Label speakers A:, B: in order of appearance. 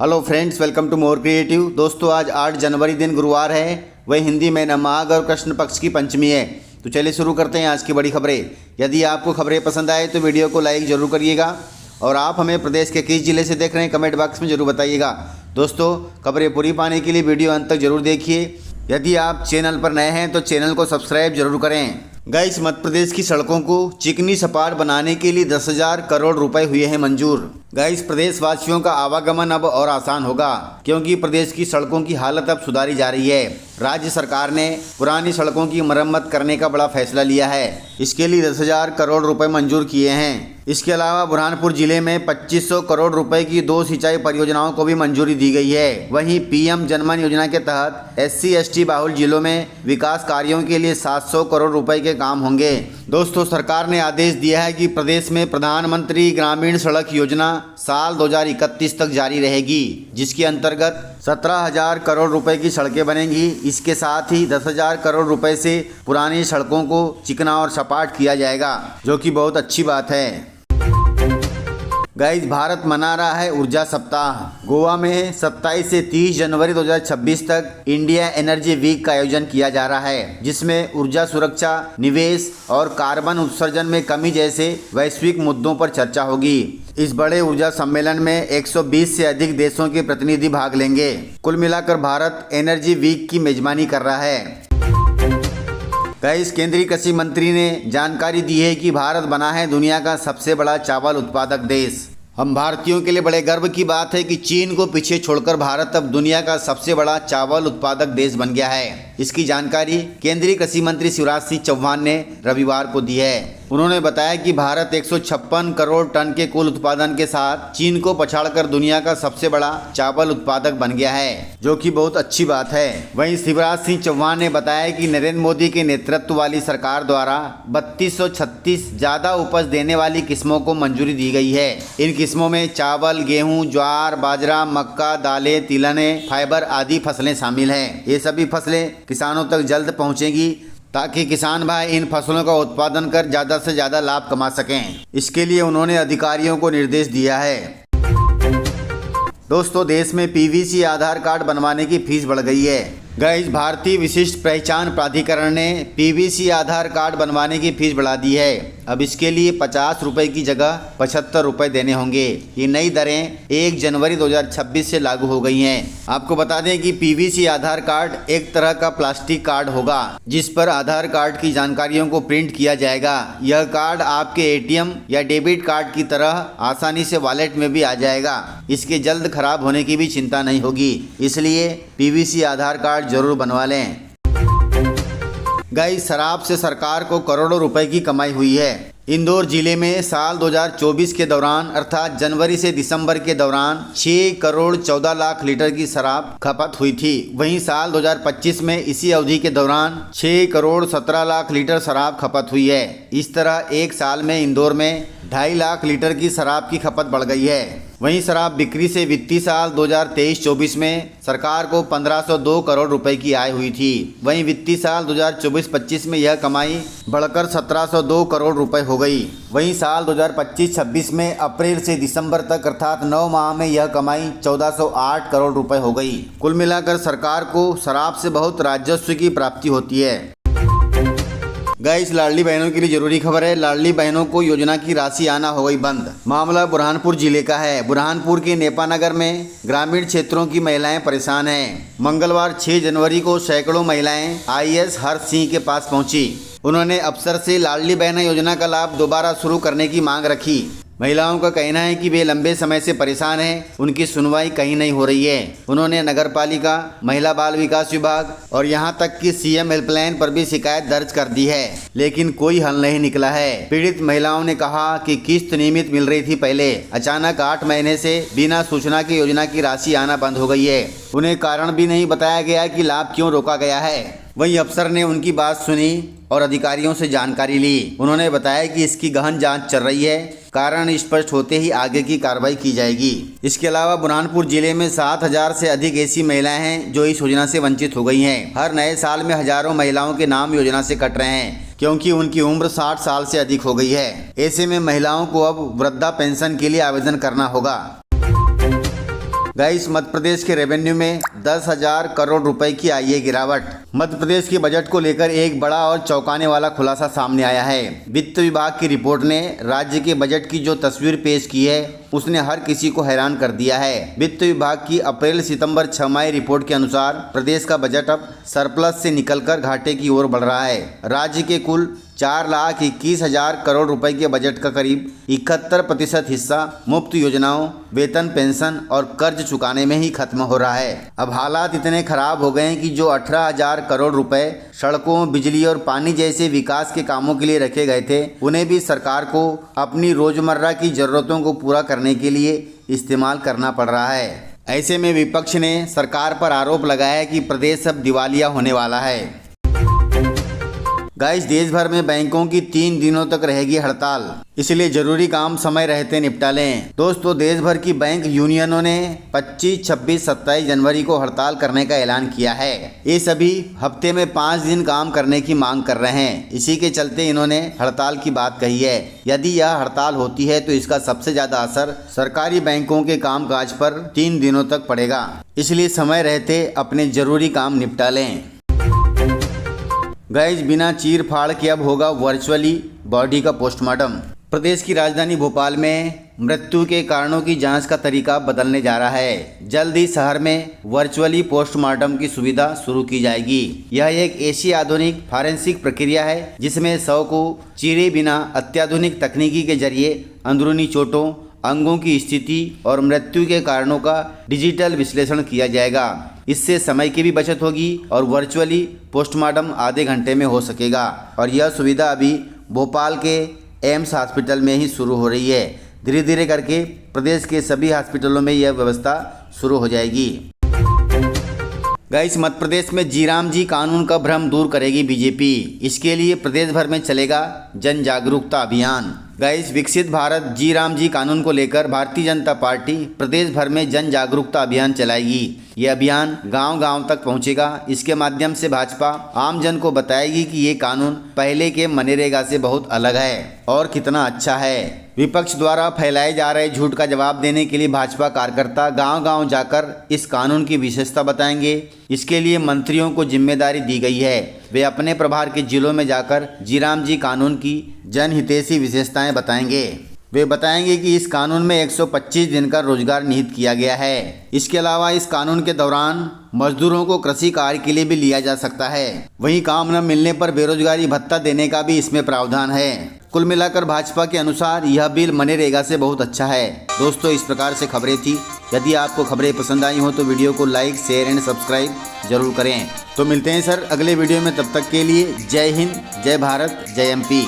A: Hello friends, welcome to More Creative. दोस्तों, आज 8 जनवरी दिन गुरुवार है। वही हिंदी में माघ और कृष्ण पक्ष की पंचमी है। तो चलिए शुरू करते हैं आज की बड़ी खबरें। यदि आपको खबरें पसंद आए तो वीडियो को लाइक ज़रूर करिएगा और आप हमें प्रदेश के किस जिले से देख रहे हैं कमेंट बॉक्स में ज़रूर बताइएगा। दोस्तों, खबरें पूरी पाने के लिए वीडियो अंत तक जरूर देखिए। यदि आप चैनल पर नए हैं तो चैनल को सब्सक्राइब जरूर करें। गाइस, मध्य प्रदेश की सड़कों को चिकनी सपाट बनाने के लिए 10,000 करोड़ रुपए हुए हैं मंजूर। गाइस, प्रदेशवासियों का आवागमन अब और आसान होगा क्योंकि प्रदेश की सड़कों की हालत अब सुधारी जा रही है। राज्य सरकार ने पुरानी सड़कों की मरम्मत करने का बड़ा फैसला लिया है। इसके लिए 10,000 करोड़ रुपए मंजूर किए हैं। इसके अलावा बुरहानपुर जिले में 2500 करोड़ रुपए की 2 सिंचाई परियोजनाओं को भी मंजूरी दी गई है। वहीं पीएम जनमन योजना के तहत SC/ST बाहुल जिलों में विकास कार्यों के लिए 700 करोड़ रुपए के काम होंगे। दोस्तों, सरकार ने आदेश दिया है कि प्रदेश में प्रधानमंत्री ग्रामीण सड़क योजना साल 2031 तक जारी रहेगी, जिसके अंतर्गत 17,000 करोड़ रुपए की सड़कें बनेंगी। इसके साथ ही 10,000 करोड़ रुपए से पुरानी सड़कों को चिकना और सपाट किया जाएगा, जो कि बहुत अच्छी बात है। गाइस, भारत मना रहा है ऊर्जा सप्ताह। गोवा में 27 से 30 जनवरी 2026 तक इंडिया एनर्जी वीक का आयोजन किया जा रहा है, जिसमें ऊर्जा सुरक्षा, निवेश और कार्बन उत्सर्जन में कमी जैसे वैश्विक मुद्दों पर चर्चा होगी। इस बड़े ऊर्जा सम्मेलन में 120 से अधिक देशों के प्रतिनिधि भाग लेंगे। कुल मिलाकर भारत एनर्जी वीक की मेजबानी कर रहा है। गाइस, केंद्रीय कृषि मंत्री ने जानकारी दी है कि भारत बना है दुनिया का सबसे बड़ा चावल उत्पादक देश। हम भारतीयों के लिए बड़े गर्व की बात है कि चीन को पीछे छोड़कर भारत अब दुनिया का सबसे बड़ा चावल उत्पादक देश बन गया है। इसकी जानकारी केंद्रीय कृषि मंत्री शिवराज सिंह चौहान ने रविवार को दी है। उन्होंने बताया कि भारत 156 करोड़ टन के कुल उत्पादन के साथ चीन को पछाड़कर दुनिया का सबसे बड़ा चावल उत्पादक बन गया है, जो कि बहुत अच्छी बात है। वहीं शिवराज सिंह चौहान ने बताया कि नरेंद्र मोदी के नेतृत्व वाली सरकार द्वारा 3236 ज्यादा उपज देने वाली किस्मों को मंजूरी दी गई है। इन किस्मों में चावल, गेहूं, ज्वार, बाजरा, मक्का, दालें, तिलहने, फाइबर आदि फसलें शामिल हैं। ये सभी फसलें किसानों तक जल्द पहुंचेंगी ताकि किसान भाई इन फसलों का उत्पादन कर ज़्यादा से ज़्यादा लाभ कमा सकें। इसके लिए उन्होंने अधिकारियों को निर्देश दिया है। दोस्तों, देश में PVC आधार कार्ड बनवाने की फीस बढ़ गई है। गाइस, भारतीय विशिष्ट पहचान प्राधिकरण ने PVC आधार कार्ड बनवाने की फीस बढ़ा दी है। अब इसके लिए 50 रुपये की जगह 75 रुपये देने होंगे। ये नई दरें 1 जनवरी 2026 से लागू हो गई हैं। आपको बता दें कि PVC आधार कार्ड एक तरह का प्लास्टिक कार्ड होगा, जिस पर आधार कार्ड की जानकारियों को प्रिंट किया जाएगा। यह कार्ड आपके ATM या डेबिट कार्ड की तरह आसानी से वॉलेट में भी आ जाएगा। इसके जल्द खराब होने की भी चिंता नहीं होगी, इसलिए PVC आधार कार्ड जरूर बनवा लें। गाइस, शराब से सरकार को करोड़ों रुपए की कमाई हुई है। इंदौर जिले में साल 2024 के दौरान अर्थात जनवरी से दिसंबर के दौरान 6 करोड़ 14 लाख लीटर की शराब खपत हुई थी। वहीं साल 2025 में इसी अवधि के दौरान 6 करोड़ 17 लाख लीटर शराब खपत हुई है। इस तरह एक साल में इंदौर में 2.5 लाख लीटर की शराब की खपत बढ़ गई है। वहीं शराब बिक्री से वित्तीय साल 2023-24 में सरकार को 1502 करोड़ रुपए की आय हुई थी। वहीं वित्तीय साल 2024-25 में यह कमाई बढ़कर 1702 करोड़ रुपए हो गई। वहीं साल 2025-26 में अप्रैल से दिसंबर तक अर्थात 9 माह में यह कमाई 1408 करोड़ रुपए हो गई। कुल मिलाकर सरकार को शराब से बहुत राजस्व की प्राप्ति होती है। गाइस, लाडली बहनों के लिए जरूरी खबर है। लाडली बहनों को योजना की राशि आना हो गई बंद। मामला बुरहानपुर जिले का है। बुरहानपुर के नेपानगर में ग्रामीण क्षेत्रों की महिलाएं परेशान हैं। मंगलवार 6 जनवरी को सैकड़ों महिलाएं IAS हर्ष सिंह के पास पहुंची। उन्होंने अफसर से लाडली बहना योजना का लाभ दोबारा शुरू करने की मांग रखी। महिलाओं का कहना है कि वे लंबे समय से परेशान हैं, उनकी सुनवाई कहीं नहीं हो रही है। उन्होंने नगर पालिका, महिला बाल विकास विभाग और यहां तक कि CM हेल्पलाइन पर भी शिकायत दर्ज कर दी है, लेकिन कोई हल नहीं निकला है। पीड़ित महिलाओं ने कहा कि किस्त नियमित मिल रही थी पहले, अचानक 8 महीने से बिना सूचना के योजना की राशि आना बंद हो गई है। उन्हें कारण भी नहीं बताया गया कि लाभ क्यों रोका गया है। वहीं अफसर ने उनकी बात सुनी और अधिकारियों से जानकारी ली। उन्होंने बताया कि इसकी गहन जांच चल रही है, कारण स्पष्ट होते ही आगे की कार्रवाई की जाएगी। इसके अलावा बुरहानपुर जिले में 7,000 से अधिक ऐसी महिलाएं हैं जो इस योजना से वंचित हो गई हैं। हर नए साल में हजारों महिलाओं के नाम योजना से कट रहे हैं क्योंकि उनकी उम्र 60 साल से अधिक हो गई है। ऐसे में महिलाओं को अब वृद्धा पेंशन के लिए आवेदन करना होगा। गाइस, मध्य प्रदेश के रेवेन्यू में 10,000 करोड़ रुपए की आई है गिरावट। मध्य प्रदेश के बजट को लेकर एक बड़ा और चौंकाने वाला खुलासा सामने आया है। वित्त विभाग की रिपोर्ट ने राज्य के बजट की जो तस्वीर पेश की है उसने हर किसी को हैरान कर दिया है। वित्त विभाग की अप्रैल सितंबर 6 रिपोर्ट के अनुसार प्रदेश का बजट अब सरप्लस से निकलकर घाटे की ओर बढ़ रहा है। राज्य के कुल 4,21,000 करोड़ रुपए के बजट का करीब 71% हिस्सा मुफ्त योजनाओं, वेतन, पेंशन और कर्ज चुकाने में ही खत्म हो रहा है। अब हालात इतने खराब हो गए हैं कि जो 18,000 करोड़ रुपए सड़कों, बिजली और पानी जैसे विकास के कामों के लिए रखे गए थे, उन्हें भी सरकार को अपनी रोजमर्रा की जरूरतों को पूरा करने के लिए इस्तेमाल करना पड़ रहा है। ऐसे में विपक्ष ने सरकार पर आरोप लगाया है कि प्रदेश अब दिवालिया होने वाला है। गाइस, देश भर में बैंकों की 3 दिनों तक रहेगी हड़ताल, इसलिए जरूरी काम समय रहते निपटा लें। दोस्तों, देश भर की बैंक यूनियनों ने 25, 26, 27 जनवरी को हड़ताल करने का ऐलान किया है। ये सभी हफ्ते में 5 दिन काम करने की मांग कर रहे हैं। इसी के चलते इन्होंने हड़ताल की बात कही है। यदि यह हड़ताल होती है तो इसका सबसे ज्यादा असर सरकारी बैंकों के कामकाज पर 3 दिनों तक पड़ेगा, इसलिए समय रहते अपने जरूरी काम निपटा लें। गाइस, बिना चीर फाड़ के अब होगा वर्चुअली बॉडी का पोस्टमार्टम। प्रदेश की राजधानी भोपाल में मृत्यु के कारणों की जांच का तरीका बदलने जा रहा है। जल्द ही शहर में वर्चुअली पोस्टमार्टम की सुविधा शुरू की जाएगी। यह एक ऐसी आधुनिक फॉरेंसिक प्रक्रिया है जिसमें शव को चीरे बिना अत्याधुनिक तकनीकी के जरिए अंदरूनी चोटों, अंगों की स्थिति और मृत्यु के कारणों का डिजिटल विश्लेषण किया जाएगा। इससे समय की भी बचत होगी और वर्चुअली पोस्टमार्टम आधे घंटे में हो सकेगा। और यह सुविधा अभी भोपाल के एम्स हॉस्पिटल में ही शुरू हो रही है। धीरे धीरे करके प्रदेश के सभी हॉस्पिटलों में यह व्यवस्था शुरू हो जाएगी। गाइस, मध्य प्रदेश में जी राम जी कानून का भ्रम दूर करेगी बीजेपी। इसके लिए प्रदेश भर में चलेगा जन जागरूकता अभियान। गाइस, विकसित भारत जी राम जी कानून को लेकर भारतीय जनता पार्टी प्रदेश भर में जन जागरूकता अभियान चलाएगी। ये अभियान गांव-गांव तक पहुंचेगा। इसके माध्यम से भाजपा आम जन को बताएगी कि ये कानून पहले के मनरेगा से बहुत अलग है और कितना अच्छा है। विपक्ष द्वारा फैलाए जा रहे झूठ का जवाब देने के लिए भाजपा कार्यकर्ता गांव-गांव जाकर इस कानून की विशेषता बताएंगे। इसके लिए मंत्रियों को जिम्मेदारी दी गई है। वे अपने प्रभार के जिलों में जाकर जी राम जी कानून की जनहितैषी विशेषताएं बताएंगे। वे बताएंगे कि इस कानून में 125 दिन का रोजगार निहित किया गया है। इसके अलावा इस कानून के दौरान मजदूरों को कृषि कार्य के लिए भी लिया जा सकता है। वहीं काम न मिलने पर बेरोजगारी भत्ता देने का भी इसमें प्रावधान है। कुल मिलाकर भाजपा के अनुसार यह बिल मनरेगा से बहुत अच्छा है। दोस्तों, इस प्रकार से खबरें थी। यदि आपको खबरें पसंद आई हो तो वीडियो को लाइक, शेयर एंड सब्सक्राइब जरूर करें। तो मिलते हैं सर अगले वीडियो में। तब तक के लिए जय हिंद, जय भारत, जय MP।